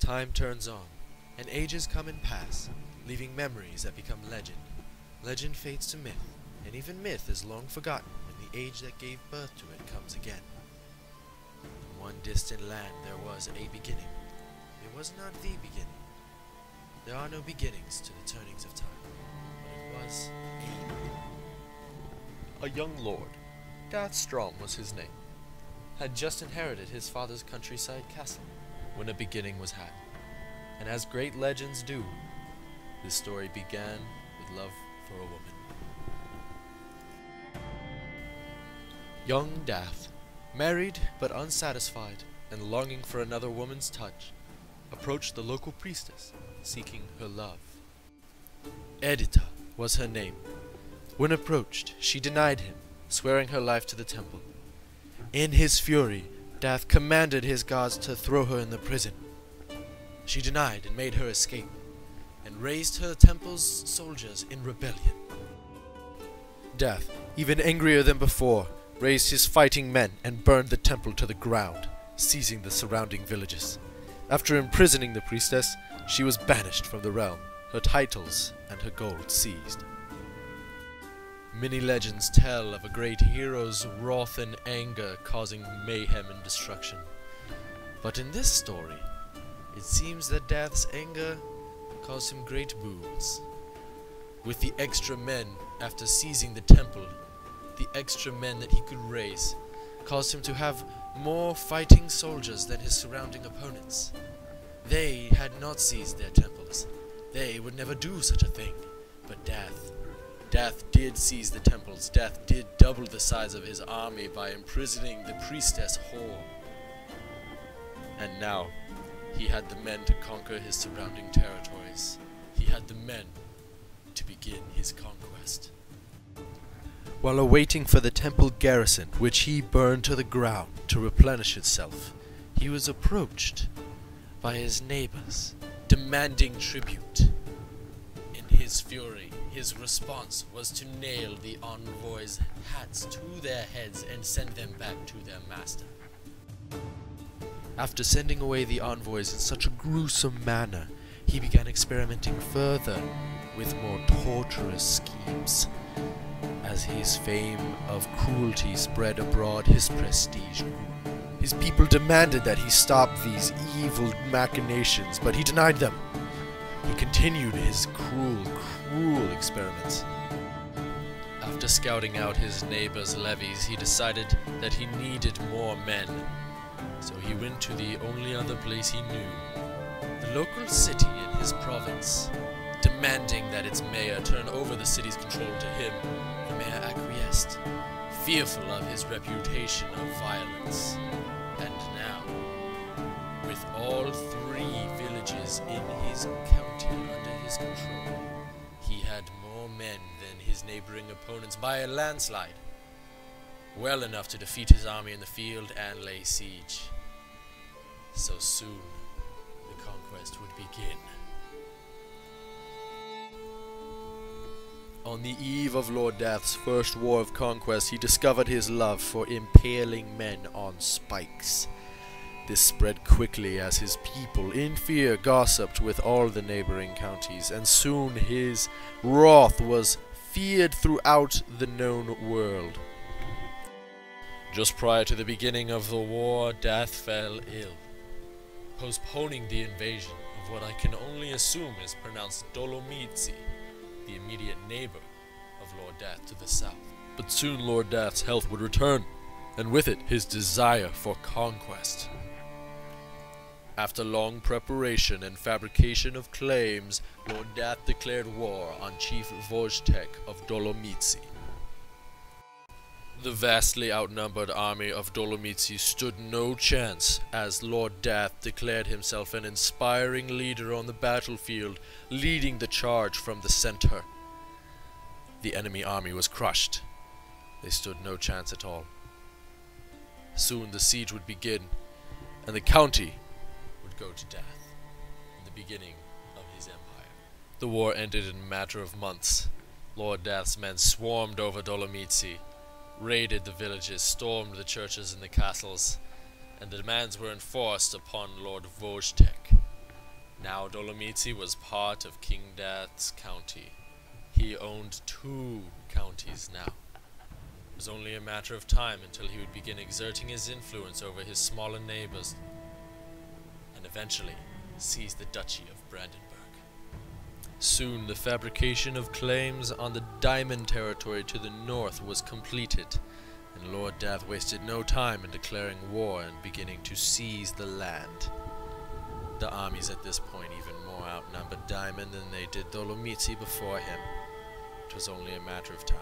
Time turns on, and ages come and pass, leaving memories that become legend. Legend fades to myth, and even myth is long forgotten when the age that gave birth to it comes again. In one distant land there was a beginning. It was not the beginning. There are no beginnings to the turnings of time, but it was a young lord, Strom was his name, had just inherited his father's countryside castle when a beginning was had. And as great legends do, this story began with love for a woman. Young Dath, married but unsatisfied and longing for another woman's touch, approached the local priestess, seeking her love. Edita was her name. When approached, she denied him, swearing her life to the temple. In his fury, Dath commanded his guards to throw her in the prison. She denied and made her escape, and raised her temple's soldiers in rebellion. Dath, even angrier than before, raised his fighting men and burned the temple to the ground, seizing the surrounding villages. After imprisoning the priestess, she was banished from the realm, her titles and her gold seized. Many legends tell of a great hero's wrath and anger causing mayhem and destruction. But in this story, it seems that Dath's anger caused him great boons. With the extra men after seizing the temple, the extra men that he could raise caused him to have more fighting soldiers than his surrounding opponents. They had not seized their temples. They would never do such a thing. But Dath did seize the temples. Dath did double the size of his army by imprisoning the priestess whore. And now, he had the men to conquer his surrounding territories. He had the men to begin his conquest. While awaiting for the temple garrison, which he burned to the ground to replenish itself, he was approached by his neighbors, demanding tribute. In his fury, his response was to nail the envoys' hats to their heads and send them back to their master. After sending away the envoys in such a gruesome manner, he began experimenting further with more torturous schemes. As his fame of cruelty spread abroad, his prestige grew. His people demanded that he stop these evil machinations, but he denied them. He continued his cruel experiments. After scouting out his neighbors' levies, he decided that he needed more men. So he went to the only other place he knew, the local city in his province, demanding that its mayor turn over the city's control to him. The mayor acquiesced, fearful of his reputation of violence. And now, with all 3 villages in his county under his control, he had more men than his neighboring opponents by a landslide, well enough to defeat his army in the field and lay siege. So soon, the conquest would begin. On the eve of Lord Dath's first war of conquest, he discovered his love for impaling men on spikes. This spread quickly as his people, in fear, gossiped with all the neighboring counties, and soon his wrath was feared throughout the known world. Just prior to the beginning of the war, Dath fell ill, postponing the invasion of what I can only assume is pronounced Dolomizi, the immediate neighbor of Lord Dath to the south. But soon Lord Dath's health would return, and with it his desire for conquest. After long preparation and fabrication of claims, Lord Dath declared war on Chief Wojtek of Dolomizi. The vastly outnumbered army of Dolomizi stood no chance, as Lord Dath declared himself an inspiring leader on the battlefield, leading the charge from the center. The enemy army was crushed. They stood no chance at all. Soon the siege would begin, and the county would go to Dath, in the beginning of his empire. The war ended in a matter of months. Lord Dath's men swarmed over Dolomizi, raided the villages, stormed the churches and the castles, and the demands were enforced upon Lord Wojtek. Now Dolomici was part of King Death's county. He owned 2 counties now. It was only a matter of time until he would begin exerting his influence over his smaller neighbors, and eventually seize the Duchy of Brandenburg. Soon the fabrication of claims on the Diamond territory to the north was completed, and Lord Death wasted no time in declaring war and beginning to seize the land. The armies at this point even more outnumbered Diamond than they did Dolomici before him. It was only a matter of time.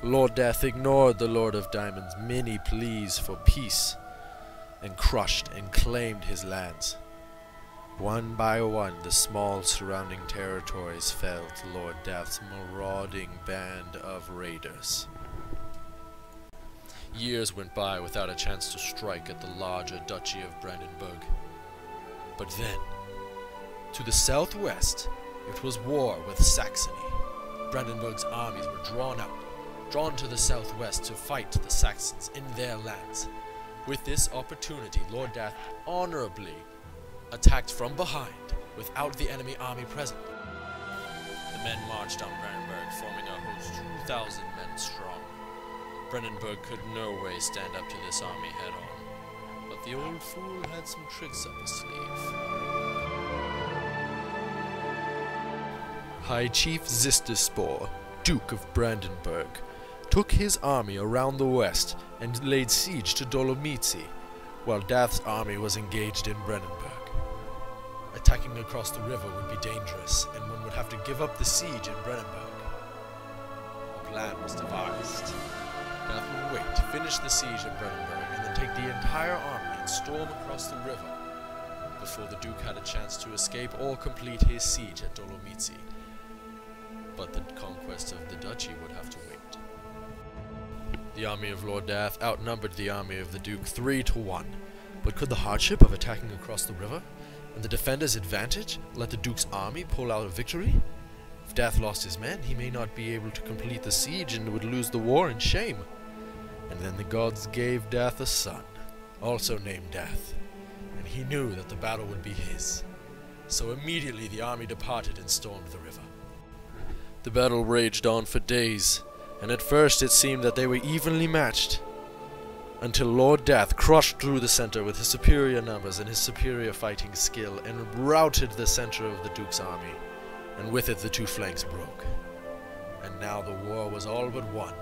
Lord Death ignored the Lord of Diamond's many pleas for peace, and crushed and claimed his lands. One by one, the small surrounding territories fell to Lord Death's marauding band of raiders. Years went by without a chance to strike at the larger Duchy of Brandenburg. But then, to the southwest, it was war with Saxony. Brandenburg's armies were drawn to the southwest to fight the Saxons in their lands. With this opportunity, Lord Death honorably attacked from behind, without the enemy army present. The men marched on Brandenburg, forming a host 2,000 men strong. Brandenburg could no way stand up to this army head-on, but the old fool had some tricks up his sleeve. High Chief Zisterspor, Duke of Brandenburg, took his army around the west and laid siege to Dolomici, while Death's army was engaged in Brandenburg. Attacking across the river would be dangerous, and one would have to give up the siege in Brandenburg. A plan was devised. Death would wait to finish the siege of Brandenburg, and then take the entire army and storm across the river, before the Duke had a chance to escape or complete his siege at Dolomici. But the conquest of the duchy would have to wait. The army of Lord Death outnumbered the army of the Duke 3-1, but could the hardship of attacking across the river, and the defender's advantage, let the Duke's army pull out a victory? If Death lost his men, he may not be able to complete the siege and would lose the war in shame. And then the gods gave Death a son, also named Death, and he knew that the battle would be his. So immediately the army departed and stormed the river. The battle raged on for days, and at first it seemed that they were evenly matched, until Lord Death crushed through the center with his superior numbers and his superior fighting skill, and routed the center of the Duke's army, and with it the 2 flanks broke. And now the war was all but won.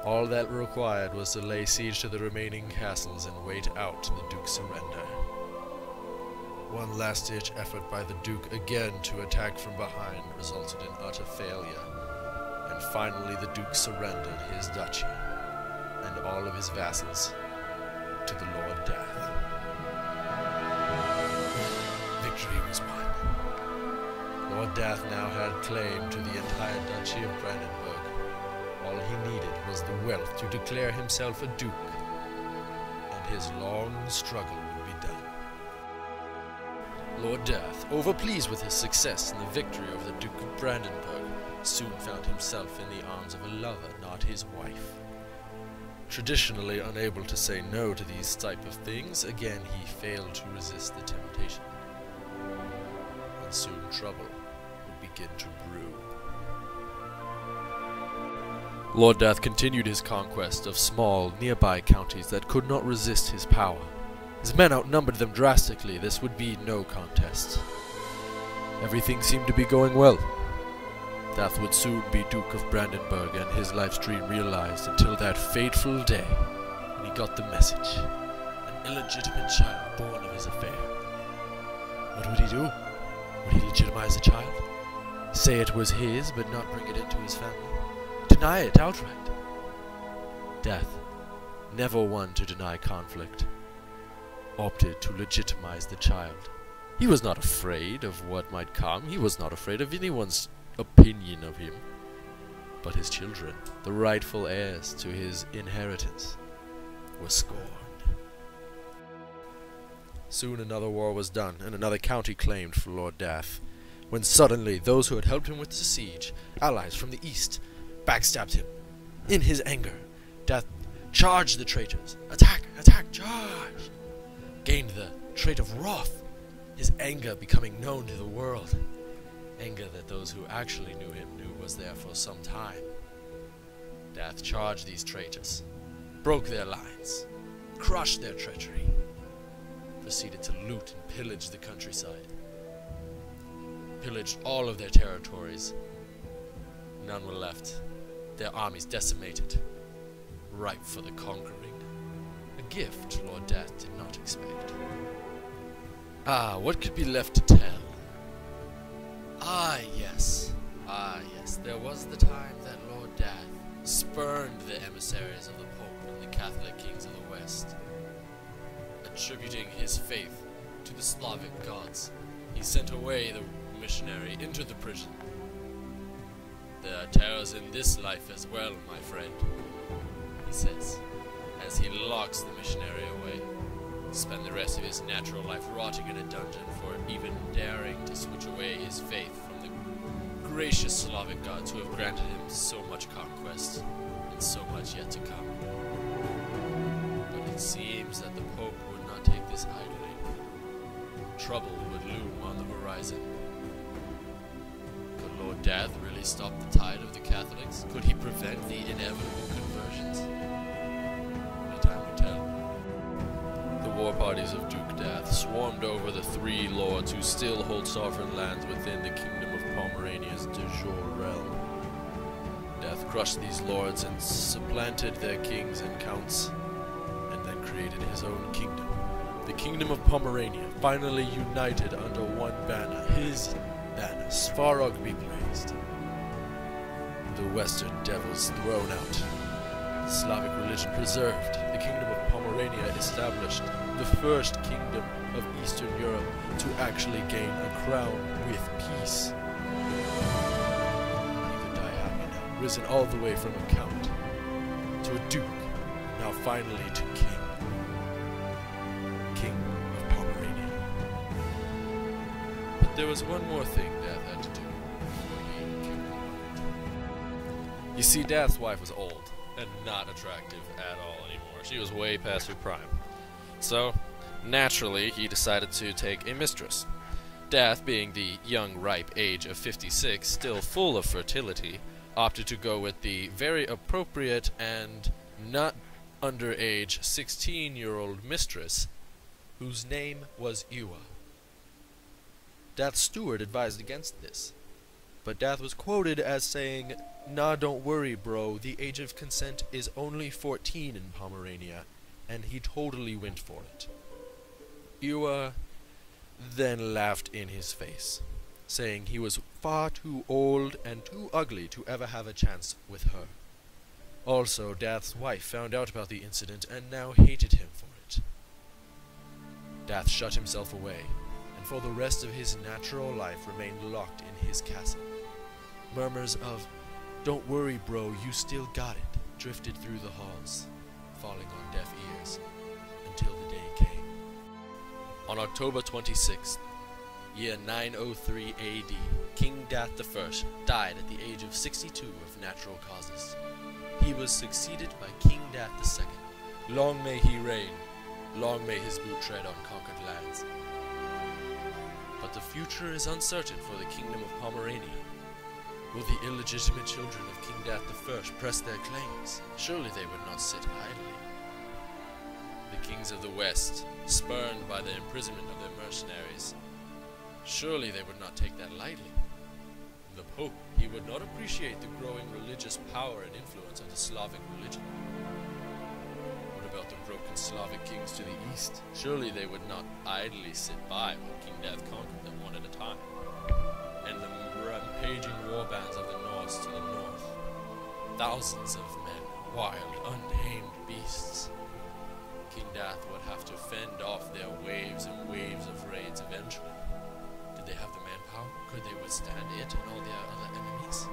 All that required was to lay siege to the remaining castles and wait out the Duke's surrender. One last-ditch effort by the Duke again to attack from behind resulted in utter failure, and finally the Duke surrendered his duchy and all of his vassals to the Lord Death. Victory was won. Lord Death now had claim to the entire Duchy of Brandenburg. All he needed was the wealth to declare himself a duke, and his long struggle would be done. Lord Death, overpleased with his success and the victory over the Duke of Brandenburg, soon found himself in the arms of a lover, not his wife. Traditionally unable to say no to these type of things, again he failed to resist the temptation, and soon trouble would begin to brew. Lord Death continued his conquest of small, nearby counties that could not resist his power. His men outnumbered them drastically. This would be no contest. Everything seemed to be going well. Death would soon be Duke of Brandenburg, and his life's dream realized until that fateful day when he got the message. An illegitimate child born of his affair. What would he do? Would he legitimize the child? Say it was his, but not bring it into his family? Deny it outright? Death, never one to deny conflict, opted to legitimize the child. He was not afraid of what might come. He was not afraid of anyone's opinion of him. But his children, the rightful heirs to his inheritance, were scorned. Soon another war was done, and another county claimed for Lord Death, when suddenly those who had helped him with the siege, allies from the east, backstabbed him. In his anger, Death charged the traitors. Attack! Attack! Charge! Gained the trait of wrath, his anger becoming known to the world. Anger that those who actually knew him knew was there for some time. Death charged these traitors, broke their lines, crushed their treachery, proceeded to loot and pillage the countryside, pillaged all of their territories. None were left, their armies decimated, ripe for the conquering. A gift Lord Death did not expect. Ah, what could be left to tell? Ah, yes, there was the time that Lord Death spurned the emissaries of the Pope and the Catholic kings of the West. Attributing his faith to the Slavic gods, he sent away the missionary into the prison. There are terrors in this life as well, my friend, he says, as he locks the missionary away, to spend the rest of his natural life rotting in a dungeon for even daring to switch away his faith from the gracious Slavic gods who have granted him so much conquest and so much yet to come. But it seems that the Pope would not take this idly. Trouble would loom on the horizon. Could Lord Death really stop the tide of the Catholics? Could he prevent the inevitable conversions? Only time would tell. The war parties of Duke Death swarmed over the three lords who still hold sovereign lands within the kingdom of Pomerania's de jure realm. Death crushed these lords and supplanted their kings and counts, and then created his own kingdom. The kingdom of Pomerania, finally united under one banner, his banner, Svarog be praised. The Western devils thrown out, the Slavic religion preserved, the kingdom of Pomerania established, the first kingdom of Eastern Europe to actually gain a crown with peace. He could die happy now, risen all the way from a count to a duke, now finally to king. King of Pomerania. But there was one more thing Death had to do before he killed him. You see, Death's wife was old and not attractive at all anymore. She was way past her prime. So, naturally, he decided to take a mistress. Death, being the young, ripe age of 56, still full of fertility, opted to go with the very appropriate and not underage 16-year-old mistress, whose name was Ewa. Death's steward advised against this, but Death was quoted as saying, "Nah, don't worry, bro, the age of consent is only 14 in Pomerania," and he totally went for it. Ewa then laughed in his face, saying he was far too old and too ugly to ever have a chance with her. Also, Death's wife found out about the incident and now hated him for it. Death shut himself away, and for the rest of his natural life remained locked in his castle. Murmurs of, "Don't worry, bro, you still got it," drifted through the halls, falling on deaf ears, until the day came. On October 26th, year 903 AD, King Death I died at the age of 62 of natural causes. He was succeeded by King Death II. Long may he reign. Long may his boot tread on conquered lands. But the future is uncertain for the kingdom of Pomerania. Will the illegitimate children of King Death I press their claims? Surely they would not sit idly. The kings of the West, spurned by the imprisonment of their mercenaries, surely they would not take that lightly. The Pope, he would not appreciate the growing religious power and influence of the Slavic religion. What about the broken Slavic kings to the east? Surely they would not idly sit by while King Death conquered them one at a time. And the rampaging warbands of the north to the north. Thousands of men, wild, untamed beasts. King Death would have to fend off their waves and waves of raids eventually. Did they have the manpower? Could they withstand it and all their other enemies?